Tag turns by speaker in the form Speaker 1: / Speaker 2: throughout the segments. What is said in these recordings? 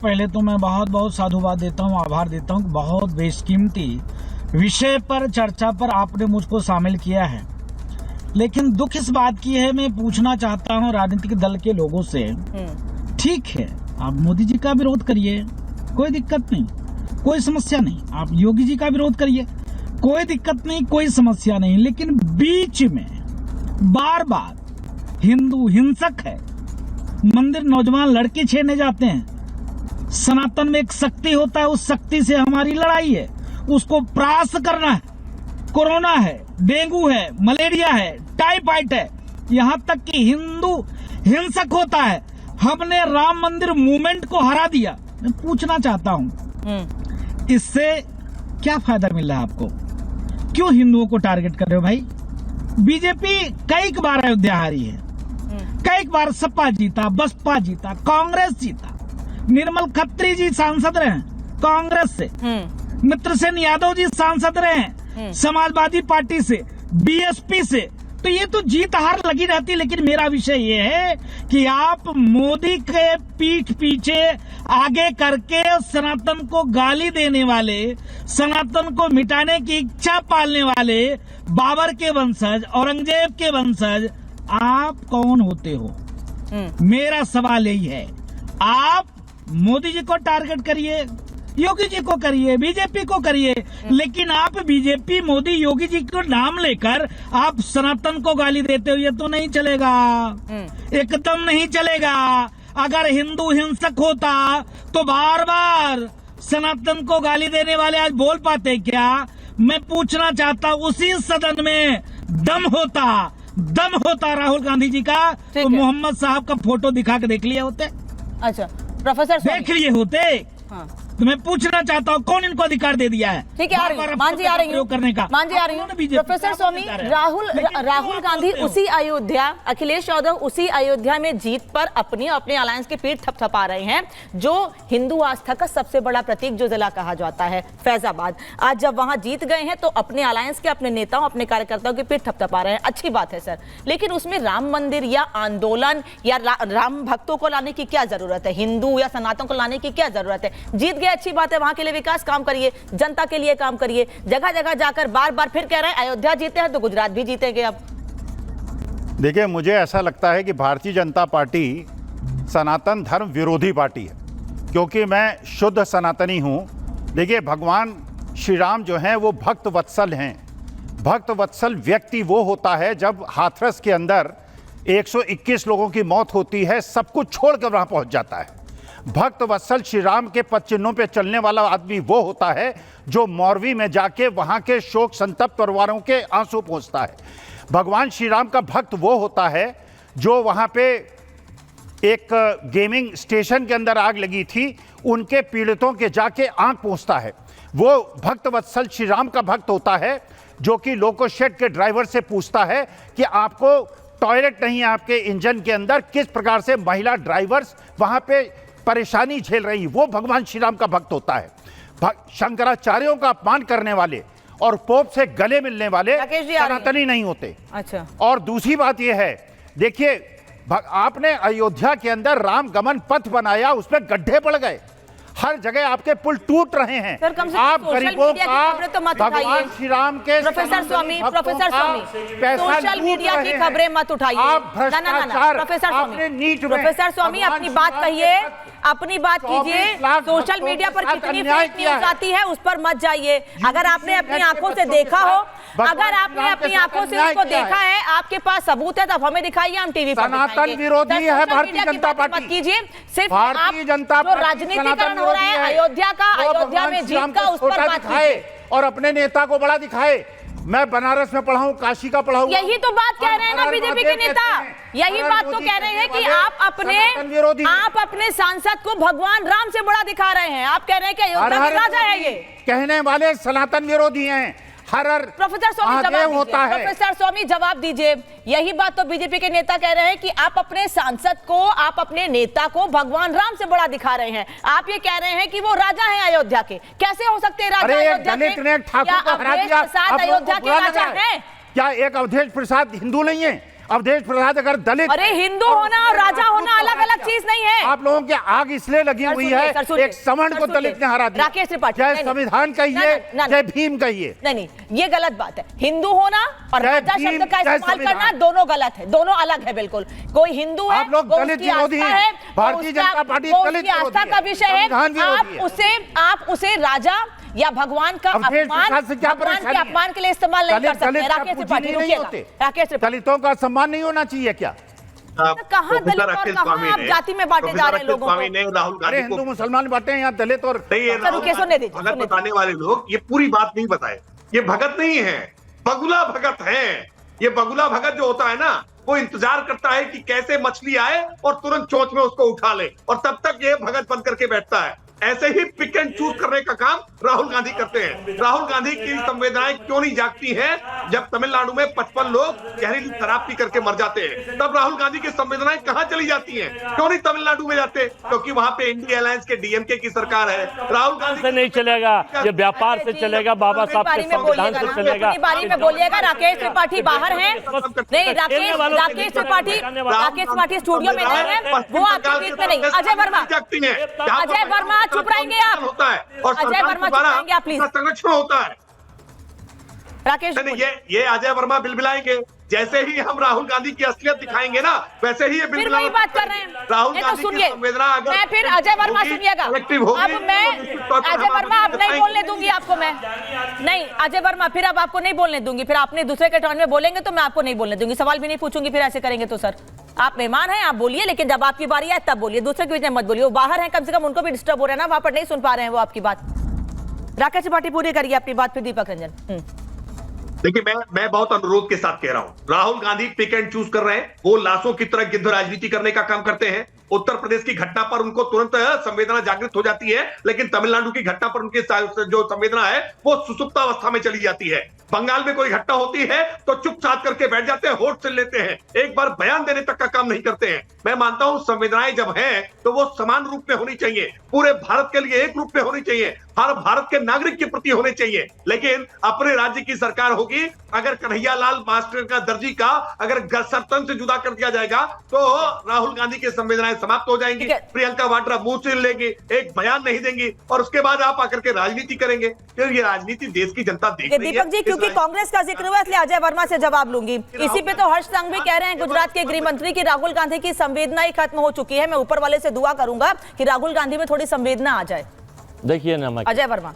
Speaker 1: पहले तो मैं बहुत बहुत साधुवाद देता हूँ, आभार देता हूँ। बहुत बेशकीमती विषय पर चर्चा पर आपने मुझको शामिल किया है। लेकिन दुख इस बात की है, मैं पूछना चाहता हूँ राजनीतिक दल के लोगों से, ठीक है आप मोदी जी का विरोध करिए, कोई दिक्कत नहीं, कोई समस्या नहीं। आप योगी जी का विरोध करिए, कोई दिक्कत नहीं, कोई समस्या नहीं। लेकिन बीच में बार बार हिंदू हिंसक है, मंदिर नौजवान लड़के छेड़ने जाते हैं, सनातन में एक शक्ति होता है, उस शक्ति से हमारी लड़ाई है, उसको परास्त करना है। कोरोना है, डेंगू है, मलेरिया है, टाइफाइड है, यहाँ तक कि हिंदू हिंसक होता है। हमने राम मंदिर मूवमेंट को हरा दिया। मैं पूछना चाहता हूँ इससे क्या फायदा मिल रहा है आपको? क्यों हिंदुओं को टारगेट कर रहे हो भाई? बीजेपी कई बार अयोध्या हारी है, कई बार सपा जीता, बसपा जीता, कांग्रेस जीता। निर्मल खत्री जी सांसद रहे कांग्रेस से, मित्र सेन यादव जी सांसद रहे समाजवादी पार्टी से, बीएसपी से। तो ये तो जीत हार लगी रहती। लेकिन मेरा विषय ये है कि आप मोदी के पीठ पीछे आगे करके सनातन को गाली देने वाले, सनातन को मिटाने की इच्छा पालने वाले बाबर के वंशज, औरंगजेब के वंशज आप कौन होते हो? मेरा सवाल यही है। आप मोदी जी को टारगेट करिए, योगी जी को करिए, बीजेपी को करिए, लेकिन आप बीजेपी, मोदी, योगी जी को नाम लेकर आप सनातन को गाली देते हो, ये तो नहीं चलेगा, एकदम नहीं चलेगा। अगर हिंदू हिंसक होता तो बार बार सनातन को गाली देने वाले आज बोल पाते क्या? मैं पूछना चाहता हूँ, उसी सदन में दम होता राहुल गांधी जी का तो मोहम्मद साहब का फोटो दिखा के देख लिए होते।
Speaker 2: अच्छा प्रोफेसर
Speaker 1: देख लिए होते। हाँ। तो मैं पूछना चाहता हूँ कौन इनको अधिकार दे दिया है?
Speaker 2: ठीक है, मान जी आ रही हूँ प्रोफेसर स्वामी, राहुल गांधी उसी अयोध्या, अखिलेश यादव उसी अयोध्या में जीत पर अपने अलायंस की पीठ थपथपा रहे हैं, जो हिंदू आस्था का सबसे बड़ा प्रतीक जो जिला कहा जाता है फैजाबाद। आज जब वहां जीत गए हैं तो अपने अलायंस के, अपने नेताओं, अपने कार्यकर्ताओं की पीठ थपथपा रहे हैं। अच्छी बात है सर, लेकिन उसमें राम मंदिर या आंदोलन या राम भक्तों को लाने की क्या जरूरत है? हिंदू या सनातन को लाने की क्या जरूरत है? जीत गए, अच्छी बात है, वहां के लिए विकास काम करिए, जनता के लिए काम करिए। जगह जगह जाकर बार बार फिर कह रहे हैं अयोध्या जीते हैं तो गुजरात भी जीतेंगे। अब
Speaker 3: देखिए, मुझे ऐसा लगता है कि भारतीय जनता पार्टी सनातन धर्म विरोधी पार्टी है, क्योंकि मैं शुद्ध सनातनी हूं। देखिए, भगवान श्री राम जो हैं वो भक्त वत्सल हैं। भक्त वत्सल व्यक्ति वो होता है जब हाथरस के अंदर 121 लोगों की मौत होती है, सब कुछ छोड़कर वहां पहुंच जाता है। भक्त वत्सल श्री राम के पद चिन्हों पे चलने वाला आदमी वो होता है जो मौरवी में जाके वहां के शोक संतप्त परिवारों के आंसू पोंछता है। भगवान श्री राम का भक्त वो होता है जो वहां पे एक गेमिंग स्टेशन के अंदर आग लगी थी, उनके पीड़ितों के जाके आंख पोंछता है। वो भक्त वत्सल श्री राम का भक्त होता है जो कि लोको शेड के ड्राइवर से पूछता है कि आपको टॉयलेट नहीं है आपके इंजन के अंदर, किस प्रकार से महिला ड्राइवर्स वहां पे परेशानी झेल रही। वो भगवान श्री राम का भक्त होता है। शंकराचार्यों का अपमान करने वाले और पोप से गले मिलने वाले सनातनी नहीं होते।
Speaker 2: अच्छा, और
Speaker 3: दूसरी बात यह है, देखिए, आपने अयोध्या के अंदर राम गमन पथ बनाया, उसमें गड्ढे पड़ गए, हर जगह आपके पुल टूट रहे हैं। आप गरीबों का
Speaker 2: तो
Speaker 3: भगवान श्री राम के
Speaker 2: प्रोफेसर स्वामी सोशल मीडिया की खबरें मत उठाइए।
Speaker 3: आप भ्रष्टाचार,
Speaker 2: प्रोफेसर स्वामी अपनी बात कहिए, अपनी बात कीजिए। सोशल मीडिया पर कितनी फेक न्यूज आती है उस पर मत जाइए। अगर आपने अपनी आंखों से देखा हो, अगर आपने अपनी आंखों से उसको देखा है, आपके पास सबूत है, तब हमें दिखाइए, हम टीवी पर
Speaker 3: सनातन विरोधी है भारतीय जनता पार्टी।
Speaker 2: कीजिए सिर्फ
Speaker 3: भारतीय जनता
Speaker 2: पार्टी राजनीतिकरण हो रहा है अयोध्या का, अयोध्या में जीत का, उस पर बात कीजिए
Speaker 3: और अपने नेता को बड़ा दिखाए। मैं बनारस में पढ़ा हूं, काशी का पढ़ा हूं।
Speaker 2: यही तो बात कह रहे हैं ना बीजेपी के नेता, यही बात तो कह रहे हैं कि आप अपने सांसद को भगवान राम से बड़ा दिखा रहे हैं। आप कह रहे हैं कि अयोध्या में राजा है। ये
Speaker 3: कहने वाले सनातन विरोधी हैं।
Speaker 2: प्रोफेसर स्वामी जवाब दीजिए। यही बात तो बीजेपी के नेता कह रहे हैं कि आप अपने सांसद को, आप अपने नेता को भगवान राम से बड़ा दिखा रहे हैं। आप ये कह रहे हैं कि वो राजा हैं अयोध्या के। कैसे हो सकते हैं राजा अयोध्या के? क्या अवधेश प्रसाद अयोध्या के राजा हैं?
Speaker 3: क्या एक अवधेश प्रसाद हिंदू नहीं है? अवधेश प्रसाद अगर दलित,
Speaker 2: अरे हिंदू होना और राजा होना अलग अलग चीज नहीं है।
Speaker 3: आप लोगों की आग इसलिए लगी हुई है, एक समण को दलित ने हरा दिया।
Speaker 2: राकेश त्रिपाठी,
Speaker 3: जय संविधान कहिए, जय भीम कहिए।
Speaker 2: नहीं, ये गलत बात है। हिंदू होना और राजा शब्द का इस्तेमाल करना दोनों गलत है, दोनों अलग है बिल्कुल। कोई हिंदू है,
Speaker 3: आप लोग दलित विरोधी हैं, भारतीय जनता पार्टी दलित
Speaker 2: आस्था का विषय है, आप उसे राजा या भगवान का अपमान के लिए इस्तेमाल नहीं कर सकते। राकेश त्रिपाठी, राकेश त्रिपाठी,
Speaker 3: दलितों का सम्मान नहीं होना चाहिए क्या?
Speaker 2: कहाँ दलित और कहाँ आप जाति में बांटे जा रहे हैं लोगों को?
Speaker 3: राहुल गांधी हिंदू मुसलमान बांटे हैं, यहाँ दलित और
Speaker 2: भगत
Speaker 4: बताने वाले लोग ये पूरी बात नहीं बताए। ये भगत नहीं है, बगुला भगत है। ये बगुला भगत जो होता है ना, वो इंतजार करता है कि कैसे मछली आए और तुरंत चोंच में उसको उठा ले, और तब तक ये भगत बन करके बैठता है। ऐसे ही पिक एंड चूज करने का काम राहुल गांधी करते हैं। राहुल गांधी की संवेदनाएं क्यों नहीं जागती हैं? जब तमिलनाडु में 55 लोग जहरीली शराब पी करके मर जाते हैं, तब राहुल गांधी की संवेदनाएं कहां चली जाती हैं? क्यों नहीं तमिलनाडु में जाते? क्योंकि वहां पे इंडिया अलायंस के डीएमके की सरकार है। राहुल गांधी
Speaker 5: से नहीं चलेगा, ये व्यापार से चलेगा, बाबा साहब के संविधान से चलेगा।
Speaker 2: बारी में बोलिएगा। राकेश त्रिपाठी बाहर हैं? नहीं, राकेश त्रिपाठी स्टूडियो में नहीं है, वो आपके बीच में नहीं। अजय वर्मा चुप रहेंगे आप?
Speaker 4: होता है और
Speaker 2: अजय वर्मा चुप रहेंगे आप प्लीज?
Speaker 4: संरक्षण होता है।
Speaker 2: राकेश,
Speaker 4: ये अजय वर्मा बिलबिलाएंगे। जैसे ही हम राहुल गांधी की असलियत दिखाएंगे ना, वैसे ही ये
Speaker 2: फिर वही बात कर रहे हैं।
Speaker 4: राहुल गांधी की संवेदना अगर
Speaker 2: मैं फिर अजय वर्मा सुनिएगा। अब मैं अजय वर्मा आप नहीं बोलने दूंगी आपको। मैं नहीं, अजय वर्मा फिर अब आपको नहीं बोलने दूंगी। फिर आपने दूसरे के टर्न में बोलेंगे तो मैं आपको नहीं बोलने दूंगी, सवाल भी नहीं पूछूंगी। फिर ऐसे करेंगे तो सर, आप मेहमान हैं, आप बोलिए, लेकिन जब आपकी बारी आए तब बोलिए, दूसरे के बीच में मत बोलिए। वो बाहर हैं, कम से कम उनको भी डिस्टर्ब हो रहा है ना, वहां पर नहीं सुन पा रहे हैं वो आपकी बात। राकेश त्रिपाठी पूरी करिए अपनी बात, फिर दीपक रंजन।
Speaker 4: देखिए, मैं बहुत अनुरोध के साथ कह रहा हूं, Rahul Gandhi pick and choose कर रहे हैं। वो लाशों की तरह गिद्ध राजनीति करने का काम करते हैं। उत्तर प्रदेश की घटना पर उनको तुरंत संवेदना जागृत हो जाती है, लेकिन तमिलनाडु की घटना पर उनकी जो संवेदना है वो सुसुप्तावस्था में चली जाती है। बंगाल में कोई घटना होती है तो चुपचाप करके बैठ जाते हैं, होठ से लेते हैं, एक बार बयान देने तक का काम नहीं करते हैं। मैं मानता हूं संवेदनाएं जब हैं तो वो समान रूप में होनी चाहिए, पूरे भारत के लिए एक रूप में होनी चाहिए, हर भारत के नागरिक के प्रति होने चाहिए। लेकिन अपने राज्य की सरकार होगी, अगर कन्हैयालाल मास्टर का दर्जी का अगर सरतन से जुदा कर दिया जाएगा तो राहुल गांधी की संवेदनाएं समाप्त हो जाएंगी। प्रियंका वाड्रा मुंह से लेंगी, एक बयान नहीं देंगी, और उसके बाद आप आकर के राजनीति करेंगे। फिर ये राजनीति देश की जनता देख रही है।
Speaker 2: दीपक जी, क्योंकि कांग्रेस का जिक्र हुआ इसलिए अजय वर्मा से जवाब लूंगी। इसी पे तो हर्ष संघवी कह रहे हैं, गुजरात के गृह मंत्री, की राहुल गांधी की संवेदनाएं खत्म हो चुकी है। मैं ऊपर वाले से दुआ करूंगा कि राहुल गांधी में थोड़ी संवेदना आ जाए।
Speaker 5: देखिए ना,
Speaker 2: अजय वर्मा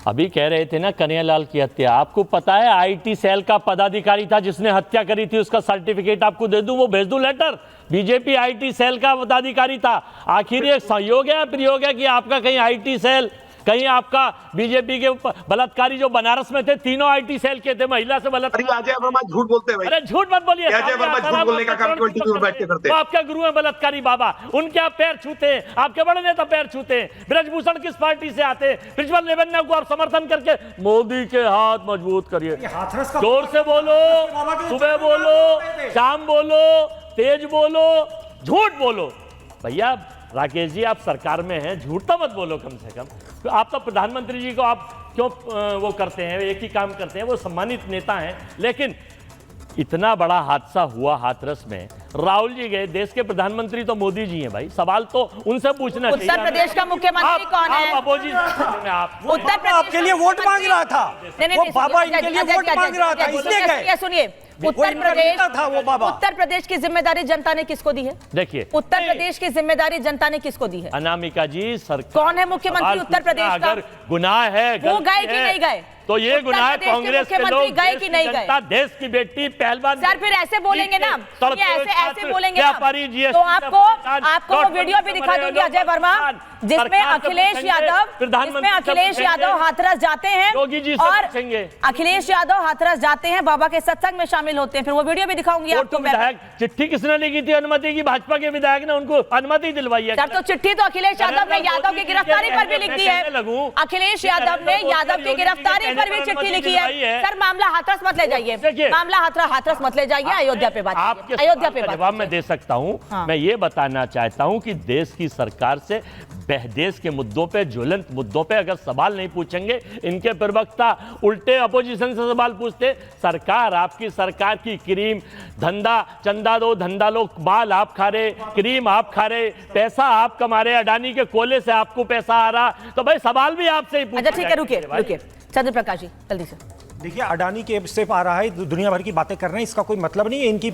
Speaker 5: अभी कह रहे थे ना कन्हैयालाल की हत्या, आपको पता है आईटी सेल का पदाधिकारी था जिसने हत्या करी थी, उसका सर्टिफिकेट आपको दे दूं, वो भेज दूं लेटर। बीजेपी आईटी सेल का पदाधिकारी था। आखिर ये संयोग है प्रयोग है कि आपका कहीं आईटी सेल, कहीं आपका बीजेपी के बलात्कारी जो बनारस में थे, तीनों आईटी सेल के थे, महिला से बलात्कार।
Speaker 4: अजय वर्मा झूठ बोलते हैं।
Speaker 5: अरे झूठ मत बोलिए,
Speaker 4: अजय वर्मा झूठ बोलने का काम केवल टीवी में बैठ के करते हैं।
Speaker 5: आपके गुरु हैं बलात्कारी बाबा, उनके आप पैर छूते हैं, आपके बड़े नेता पैर छूते हैं। ब्रजभूषण किस पार्टी से आते हैं? प्रिंसिपल रेवन्यू को आप समर्थन करके मोदी के हाथ मजबूत करिए। जोर से बोलो, सुबह बोलो, शाम बोलो, तेज बोलो, झूठ बोलो। भैया राकेश जी, आप सरकार में हैं, झूठ तो मत बोलो कम से कम। तो आप तो प्रधानमंत्री जी को आप क्यों वो करते हैं, एक ही काम करते हैं, वो सम्मानित नेता हैं। लेकिन इतना बड़ा हादसा हुआ हाथरस में, राहुल जी गए, देश के प्रधानमंत्री तो मोदी जी हैं भाई, सवाल तो उनसे पूछना चाहिए।
Speaker 2: उत्तर प्रदेश का मुख्यमंत्री कौन है?
Speaker 5: आप अपोजिशन में, आप
Speaker 2: उत्तर प्रदेश
Speaker 6: आपके लिए वोट मांग रहा था, वो बाबा इनके लिए वोट मांग रहा था, इसलिए गए।
Speaker 2: सुनिए, उत्तर प्रदेश की जिम्मेदारी जनता ने किसको दी है?
Speaker 5: देखिए,
Speaker 2: उत्तर प्रदेश की जिम्मेदारी जनता ने किसको दी है?
Speaker 5: अनामिका जी, सरकार
Speaker 2: कौन है मुख्यमंत्री उत्तर प्रदेश का?
Speaker 5: अगर गुनाह है,
Speaker 2: वो गए कि नहीं गए?
Speaker 5: तो ये गुनाह कांग्रेस के लोग,
Speaker 2: गए कि नहीं गए?
Speaker 5: देश की बेटी पहलवान।
Speaker 2: सर फिर ऐसे बोलेंगे ना, ऐसे बोलेंगे ना,
Speaker 5: तो
Speaker 2: आपको वो वीडियो भी दिखा दूंगी अजय वर्मा, जिसमें अखिलेश यादव हाथरस जाते हैं और अखिलेश यादव हाथरस जाते हैं, बाबा के सत्संग में शामिल होते हैं। फिर वो वीडियो भी दिखाऊंगी आपको।
Speaker 5: विधायक चिट्ठी किसने लिखी थी अनुमति की? भाजपा के विधायक ने उनको अनुमति दिलवाई है।
Speaker 2: सर तो चिट्ठी तो अखिलेश यादव ने यादव की गिरफ्तारी पर भी लिख दी है। अखिलेश यादव ने यादव की गिरफ्तारी पर भी चिट्ठी लिखी है सर, मामला हाथरस मत ले जाइए, मामला हाथरस मत ले जाइए, अयोध्या पे बात, अयोध्या पे बात
Speaker 5: जवाब मैं दे सकता हूं। मैं ये बताना चाहता हूं कि देश की सरकार से देश के मुद्दों पे, ज्वलंत मुद्दों पे अगर सवाल नहीं पूछेंगे, इनके प्रवक्ता उल्टे अपोजिशन से सवाल पूछते। सरकार, आपकी सरकार की क्रीम धंधा, चंदा दो धंधा लो, माल आप खा रहे, क्रीम आप खा रहे, पैसा आप कमा रहे, अडानी के कोले से आपको पैसा आ रहा, तो भाई सवाल भी आपसे ही पूछा।
Speaker 2: अच्छा ठीक है, रुकिए चंद्र प्रकाश जी जल्दी से।
Speaker 6: देखिए, अडानी के सिर्फ आ रहा है, दुनिया भर की बातें कर रहे हैं, इसका कोई मतलब नहीं है। इनकी